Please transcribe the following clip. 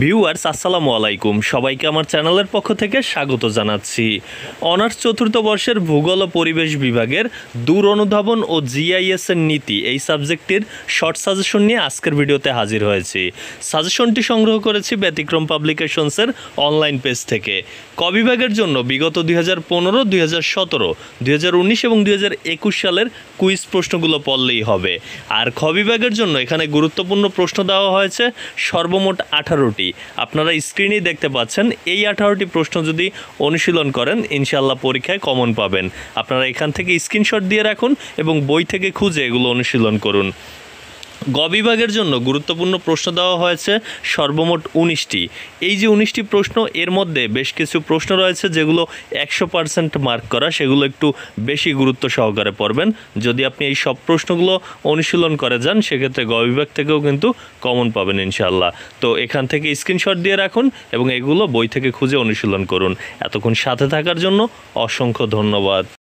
Viewers আসসালামু আলাইকুম, সবাইকে আমার চ্যানেলের পক্ষ থেকে স্বাগত জানাচ্ছি। অনার্স চতুর্থ বর্ষের ভূগোল ও পরিবেশ বিভাগের দূর অনুধাবন ও জিআইএস এর নীতি এই সাবজেক্টটির শর্ট সাজেশন নিয়ে আজকের ভিডিওতে হাজির হয়েছি। সাজেশনটি সংগ্রহ করেছি ব্যতিক্রম পাবলিকেশনসের অনলাইন পেজ থেকে। ক বিভাগের জন্য বিগত 2015, 2017, 2019 এবং 2021 সালের কুইজ প্রশ্নগুলো পড়লেই হবে। আর খ বিভাগের জন্য এখানে গুরুত্বপূর্ণ প্রশ্ন দেওয়া হয়েছে সর্বমোট 18টি। আপনারা স্ক্রিনেই দেখতে পাচ্ছেন। এই 18টি প্রশ্ন যদি অনুশীলন করেন ইনশাআল্লাহ পরীক্ষায় কমন পাবেন। আপনারা এখান থেকে স্ক্রিনশট দিয়ে রাখুন এবং বই থেকে খুঁজে এগুলো অনুশীলন করুন। গ বিভাগের জন্য গুরুত্বপূর্ণ প্রশ্ন দেওয়া হয়েছে সর্বমোট 19টি। এই যে 19টি প্রশ্ন, এর মধ্যে বেশ কিছু প্রশ্ন রয়েছে যেগুলো 100% মার্ক করা, সেগুলো একটু বেশি গুরুত্ব সহকারে পড়বেন। যদি আপনি এই সব প্রশ্নগুলো অনুশীলন করে যান সেক্ষেত্রে গ বিভাগ থেকেও কিন্তু কমন পাবেন ইনশাআল্লাহ। তো এখান থেকে স্ক্রিনশট দিয়ে রাখুন এবং এগুলো বই থেকে খুঁজে অনুশীলন করুন। এতক্ষণ সাথে থাকার জন্য অসংখ্য ধন্যবাদ।